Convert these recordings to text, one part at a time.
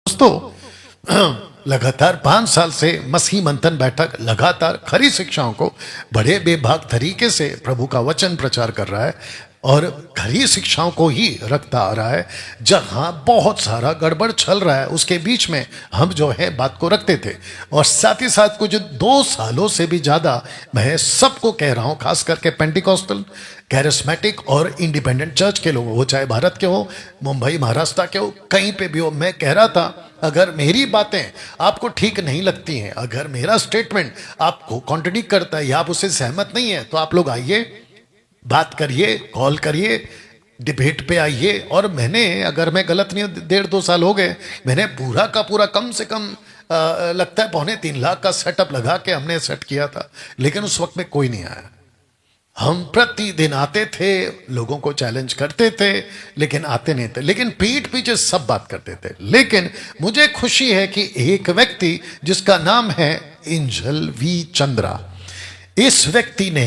दोस्तों लगातार 5 साल से मसीह मंथन बैठक लगातार खरी शिक्षाओं को बड़े बेबाक तरीके से प्रभु का वचन प्रचार कर रहा है और खरी शिक्षाओं को ही रखता आ रहा है। जहां बहुत सारा गड़बड़ चल रहा है उसके बीच में हम जो है बात को रखते थे। और साथ ही साथ कुछ 2 सालों से भी ज़्यादा मैं सबको कह रहा हूँ, खास करके पेंटिकॉस्टल, कैरिस्मेटिक और इंडिपेंडेंट चर्च के लोगों, वो चाहे भारत के हो, मुंबई महाराष्ट्र के हो, कहीं पे भी हो, मैं कह रहा था अगर मेरी बातें आपको ठीक नहीं लगती हैं, अगर मेरा स्टेटमेंट आपको कॉन्ट्रडिक्ट करता है या आप उससे सहमत नहीं है, तो आप लोग आइए, बात करिए, कॉल करिए, डिबेट पे आइए। और मैंने, अगर मैं गलत नहीं, 1.5-2 साल हो गए, मैंने पूरा का पूरा कम से कम लगता है 2.25 लाख का सेटअप लगा के हमने सेट किया था, लेकिन उस वक्त में कोई नहीं आया। हम प्रतिदिन आते थे, लोगों को चैलेंज करते थे, लेकिन आते नहीं थे, लेकिन पीठ पीछे सब बात करते थे। लेकिन मुझे खुशी है कि एक व्यक्ति जिसका नाम है एंजल वी चंद्रा, इस व्यक्ति ने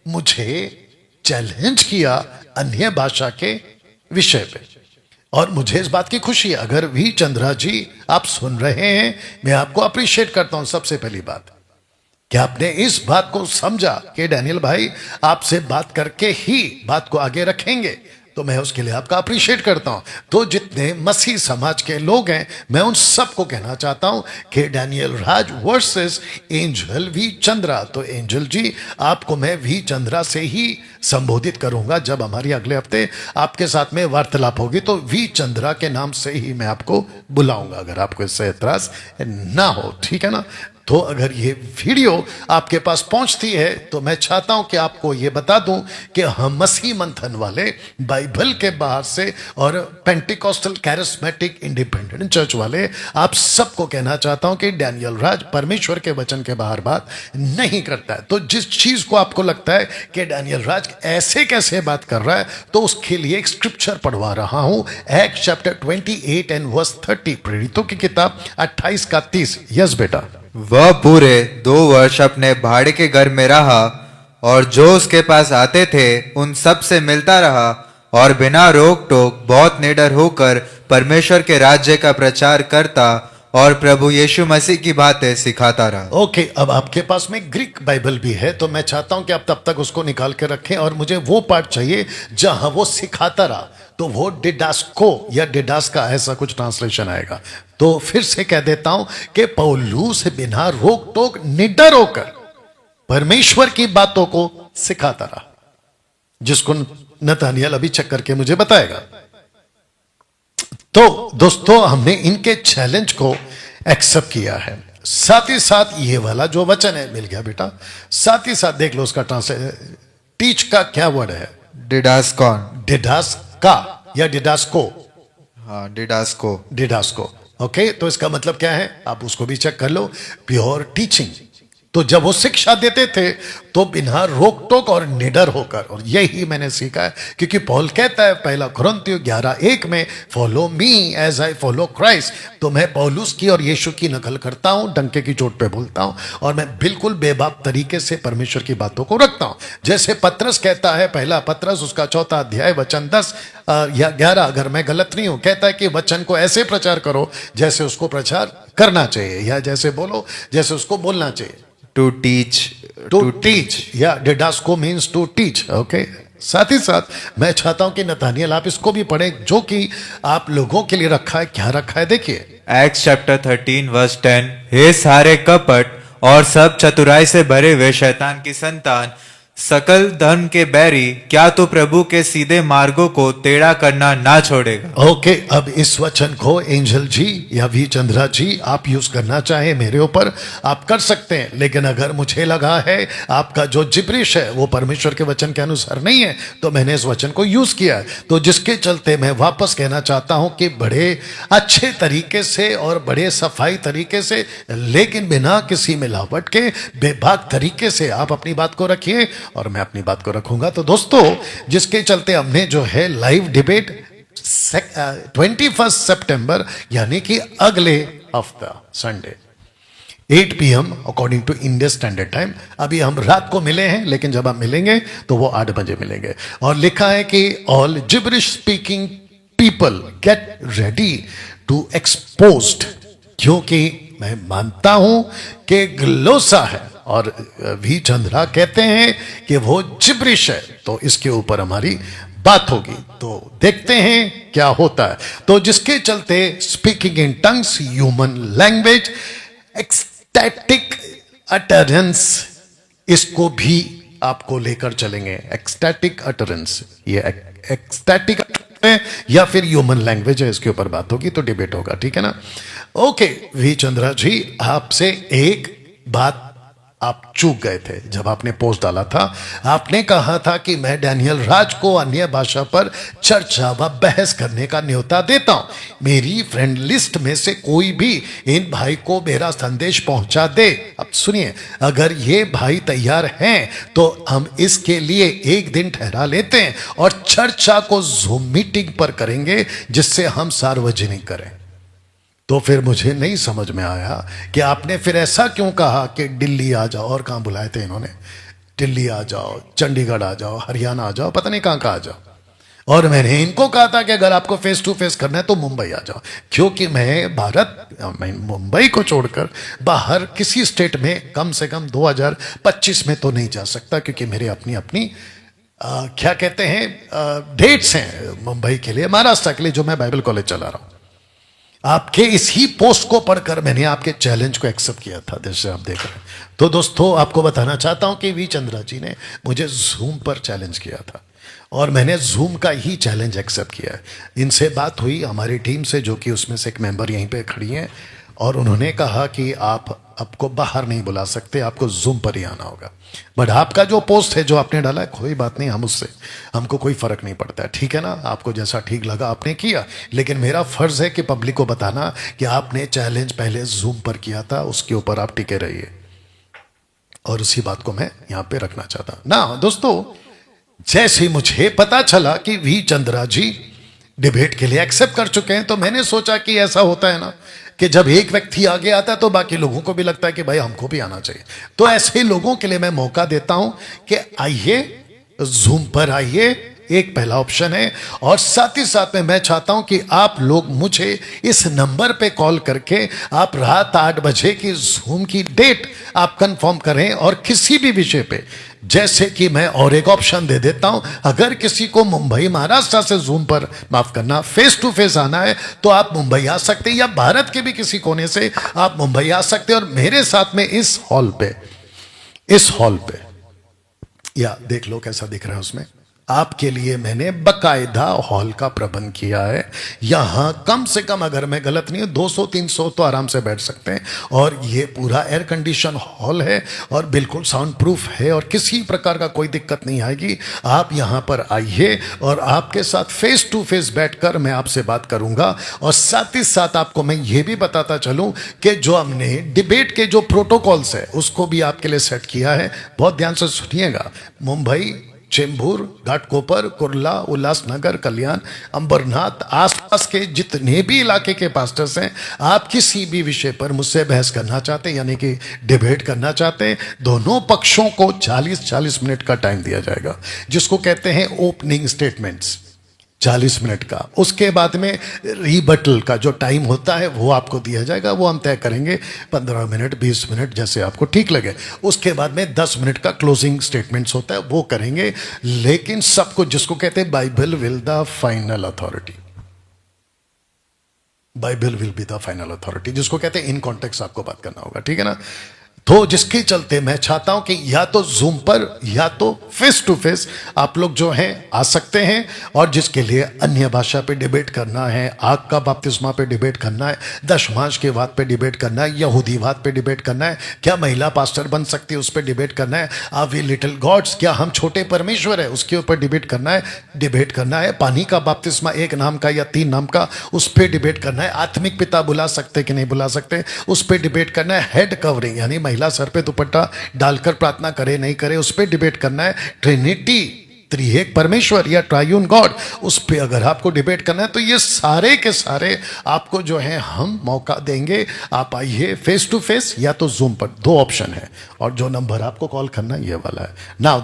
मुझे चैलेंज किया अन्य भाषा के विषय पे, और मुझे इस बात की खुशी है। अगर वी चंद्रा जी आप सुन रहे हैं, मैं आपको अप्रिशिएट करता हूं। सबसे पहली बात कि आपने इस बात को समझा कि डैनियल भाई आपसे बात करके ही बात को आगे रखेंगे, तो मैं उसके लिए आपका अप्रिशिएट करता हूं। तो जितने मसीह समाज के लोग हैं, मैं उन सबको कहना चाहता हूं कि Daniel Raj versus Angel V Chandra. तो एंजल जी, आपको मैं वी चंद्रा से ही संबोधित करूंगा। जब हमारी अगले हफ्ते आपके साथ में वार्तालाप होगी तो वी चंद्रा के नाम से ही मैं आपको बुलाऊंगा, अगर आपको इससे एतराज ना हो, ठीक है ना। तो अगर ये वीडियो आपके पास पहुंचती है तो मैं चाहता हूं कि आपको ये बता दूं कि हम मसीह मंथन वाले, बाइबल के बाहर से, और पेंटिकॉस्टल, कैरिस्मेटिक, इंडिपेंडेंट चर्च वाले, आप सबको कहना चाहता हूं कि डैनियल राज परमेश्वर के वचन के बाहर बात नहीं करता है। तो जिस चीज को आपको लगता है कि डैनियल राज ऐसे कैसे बात कर रहा है, तो उसके लिए एक स्क्रिप्चर पढ़वा रहा हूं, एक्ट चैप्टर 28 एंड वर्स 30, प्रेरितों की किताब 28 का 30। यस बेटा। वह पूरे 2 वर्ष अपने भाड़े के घर में रहा और जो उसके पास आते थे उन सब से मिलता रहा और बिना रोक टोक बहुत निडर होकर परमेश्वर के राज्य का प्रचार करता और प्रभु यीशु मसीह की बातें सिखाता रहा। ओके, अब आपके पास में ग्रीक बाइबल भी है, तो मैं चाहता हूं कि आप तब तक उसको निकाल के रखें, और मुझे वो पार्ट चाहिए जहां वो सिखाता रहा। तो वो डिडास्को या डिडास्का ऐसा कुछ ट्रांसलेशन आएगा। तो फिर से कह देता हूं कि पौलुस बिना रोक टोक निडर होकर परमेश्वर की बातों को सिखाता रहा, जिसको नतानियल अभी चेक करके मुझे बताएगा। तो दोस्तों, हमने इनके चैलेंज को एक्सेप्ट किया है। साथ ही साथ ये वाला जो वचन है, मिल गया बेटा, साथ ही साथ देख लो उसका ट्रांसलेशन। टीच का क्या वर्ड है? डिडास्कॉन, डिडास्का या डिडास्को? हाँ, डिडास्को, डिडास्को। ओके, तो इसका मतलब क्या है, आप उसको भी चेक कर लो। Pure teaching. तो जब वो शिक्षा देते थे तो बिना रोक टोक और निडर होकर, और यही मैंने सीखा है, क्योंकि पौल कहता है 1 कुरिन्थियों 11:1 में, follow me as I follow Christ. तो मैं पौलुस की और यीशु की नकल करता हूं, डंके की चोट पे बोलता हूं, और मैं बिल्कुल बेबाक तरीके से परमेश्वर की बातों को रखता हूं। जैसे पत्रस कहता है, 1 पत्रस उसका 4 अध्याय वचन 10 या 11, अगर मैं गलत नहीं हूं, कहता है कि वचन को ऐसे प्रचार करो जैसे उसको प्रचार करना चाहिए, या जैसे बोलो जैसे उसको बोलना चाहिए। टू टीच, टू टीच या डिडास्को मीन्स टू टीच। ओके, साथ ही साथ मैं चाहता हूं कि नतानियल आप इसको भी पढ़ें, जो कि आप लोगों के लिए रखा है। क्या रखा है देखिए, एक्ट्स चैप्टर 13 वर्स 10। हे सारे कपट और सब चतुराई से भरे हुए शैतान की संतान, सकल धर्म के बैरी, क्या तू प्रभु के सीधे मार्गों को टेढ़ा करना ना छोड़ेगा? ओके, अब इस वचन को एंजल जी या वी चंद्रा जी आप यूज करना चाहे मेरे ऊपर, आप कर सकते हैं, लेकिन अगर मुझे लगा है आपका जो जिब्रिश है वो परमेश्वर के वचन के अनुसार नहीं है, तो मैंने इस वचन को यूज किया है। तो जिसके चलते मैं वापस कहना चाहता हूं कि बड़े अच्छे तरीके से और बड़े सफाई तरीके से, लेकिन बिना किसी मिलावट के, बेबाक तरीके से आप अपनी बात को रखिए और मैं अपनी बात को रखूंगा। तो दोस्तों, जिसके चलते हमने जो है लाइव डिबेट 21 सितंबर यानी कि अगले हफ्ता Sunday 8 PM according to India standard time. अभी हम रात को मिले हैं, लेकिन जब आप मिलेंगे तो वो 8 बजे मिलेंगे। और लिखा है कि all gibberish speaking people get ready to exposed, क्योंकि मैं मानता हूं कि ग्लोसा है और वी चंद्रा कहते हैं कि वो जिब्रिश है, तो इसके ऊपर हमारी बात होगी। तो देखते हैं क्या होता है। तो जिसके चलते speaking in tongues, human language, ecstatic utterance, इसको भी आपको लेकर चलेंगे। एक्सटैटिक अटरेंस, ये एक्सटैटिक है या फिर ह्यूमन लैंग्वेज है, इसके ऊपर बात होगी, तो डिबेट होगा, ठीक है ना। ओके वी चंद्रा जी, आपसे एक बात आप चूक गए थे जब आपने पोस्ट डाला था। आपने कहा था कि मैं डैनियल राज को अन्य भाषा पर चर्चा व बहस करने का न्योता देता हूं। मेरी फ्रेंड लिस्ट में से कोई भी इन भाई को मेरा संदेश पहुंचा दे। अब सुनिए, अगर ये भाई तैयार हैं तो हम इसके लिए एक दिन ठहरा लेते हैं और चर्चा को जूम मीटिंग पर करेंगे, जिससे हम सार्वजनिक करें। तो फिर मुझे नहीं समझ में आया कि आपने फिर ऐसा क्यों कहा कि दिल्ली आ जाओ, और कहाँ बुलाए थे इन्होंने, दिल्ली आ जाओ, चंडीगढ़ आ जाओ, हरियाणा आ जाओ, पता नहीं कहाँ कहाँ आ जाओ। और मैंने इनको कहा था कि अगर आपको फेस टू फेस करना है तो मुंबई आ जाओ, क्योंकि मैं मुंबई को छोड़कर बाहर किसी स्टेट में कम से कम 2025 में तो नहीं जा सकता, क्योंकि मेरे अपनी अपनी क्या कहते हैं डेट्स हैं मुंबई के लिए, महाराष्ट्र के लिए, जो मैं बाइबल कॉलेज चला रहा हूँ। आपके इसी पोस्ट को पढ़कर मैंने आपके चैलेंज को एक्सेप्ट किया था, जैसे आप देख रहे हैं। तो दोस्तों आपको बताना चाहता हूं कि वी चंद्रा जी ने मुझे जूम पर चैलेंज किया था और मैंने जूम का ही चैलेंज एक्सेप्ट किया है। इनसे बात हुई हमारी टीम से, जो कि उसमें से एक मेंबर यहीं पे खड़ी हैं, और उन्होंने कहा कि आपको बाहर नहीं बुला सकते, आपको जूम पर ही आना होगा। बट आपका जो पोस्ट है जो आपने डाला है, कोई बात नहीं, हमको कोई फर्क नहीं पड़ता है, ठीक है ना। आपको जैसा ठीक लगा आपने किया, लेकिन मेरा फर्ज है कि पब्लिक को बताना कि आपने चैलेंज पहले जूम पर किया था, उसके ऊपर आप टिके रहिए। और उसी बात को मैं यहां पे रखना चाहता ना। दोस्तों जैसे ही मुझे पता चला कि वी चंद्रा जी डिबेट के लिए एक्सेप्ट कर चुके हैं, तो मैंने सोचा कि ऐसा होता है ना कि जब एक व्यक्ति आगे आता है तो बाकी लोगों को भी लगता है कि भाई हमको भी आना चाहिए। तो ऐसे लोगों के लिए मैं मौका देता हूं कि आइए, जूम पर आइए, एक पहला ऑप्शन है। और साथ ही साथ में मैं चाहता हूं कि आप लोग मुझे इस नंबर पे कॉल करके आप रात 8 बजे की जूम की डेट आप कंफर्म करें, और किसी भी विषय पे, जैसे कि मैं और एक ऑप्शन दे देता हूं, अगर किसी को मुंबई महाराष्ट्र से जूम पर, माफ करना, फेस टू फेस आना है तो आप मुंबई आ सकते हैं, या भारत के भी किसी कोने से आप मुंबई आ सकते हैं। और मेरे साथ में इस हॉल पे या देख लो कैसा दिख रहा है, उसमें आपके लिए मैंने बकायदा हॉल का प्रबंध किया है। यहां कम से कम, अगर मैं गलत नहीं हूं, 200-300 तो आराम से बैठ सकते हैं। और ये पूरा एयर कंडीशन हॉल है और बिल्कुल साउंड प्रूफ है, और किसी प्रकार का कोई दिक्कत नहीं आएगी। आप यहां पर आइए और आपके साथ फेस टू फेस बैठकर मैं आपसे बात करूंगा। और साथ ही साथ आपको मैं ये भी बताता चलूं कि जो हमने डिबेट के जो प्रोटोकॉल्स है उसको भी आपके लिए सेट किया है। बहुत ध्यान से सुनिएगा। मुंबई, चेंबूर, घाटकोपर, कुर्ला, उल्लासनगर, कल्याण, अंबरनाथ, आसपास के जितने भी इलाके के पास्टर्स हैं, आप किसी भी विषय पर मुझसे बहस करना चाहते हैं, यानी कि डिबेट करना चाहते हैं, दोनों पक्षों को 40-40 मिनट का टाइम दिया जाएगा, जिसको कहते हैं ओपनिंग स्टेटमेंट्स, 40 मिनट का। उसके बाद में रीबटल का जो टाइम होता है वो आपको दिया जाएगा, वो हम तय करेंगे 15 मिनट, 20 मिनट, जैसे आपको ठीक लगे। उसके बाद में 10 मिनट का क्लोजिंग स्टेटमेंट्स होता है, वो करेंगे। लेकिन सब कुछ, जिसको कहते हैं Bible will the final authority, Bible will be the final authority, जिसको कहते हैं इन कॉन्टेक्स्ट आपको बात करना होगा, ठीक है ना। तो जिसके चलते मैं चाहता हूं कि या तो जूम पर या तो फेस टू फेस आप लोग जो हैं आ सकते हैं। और जिसके लिए अन्य भाषा पे डिबेट करना है, आग का बपतिस्मा पे डिबेट करना है, दशमांश के वाद पे डिबेट करना है, यहूदीवाद पे डिबेट करना है, क्या महिला पास्टर बन सकती है उस पर डिबेट करना है, आर वी लिटिल गॉड्स, क्या हम छोटे परमेश्वर है, उसके ऊपर डिबेट करना है, पानी का बपतिस्मा 1 नाम का या 3 नाम का, उस पर डिबेट करना है, आत्मिक पिता बुला सकते कि नहीं बुला सकते, उस पर डिबेट करना है, हेड कवरिंग यानी महिला सर पे दुपट्टा डालकर प्रार्थना करे नहीं करे, उस पर डिबेट करना है, ट्रिनिटी, त्रिएक परमेश्वर या ट्रायून गॉड, उस पे अगर आपको डिबेट करना है, तो ये सारे के सारे आपको जो है हम मौका देंगे। आप आइए फेस टू फेस या तो जूम पर, 2 ऑप्शन है, और जो नंबर आपको कॉल करना ये वाला है ना।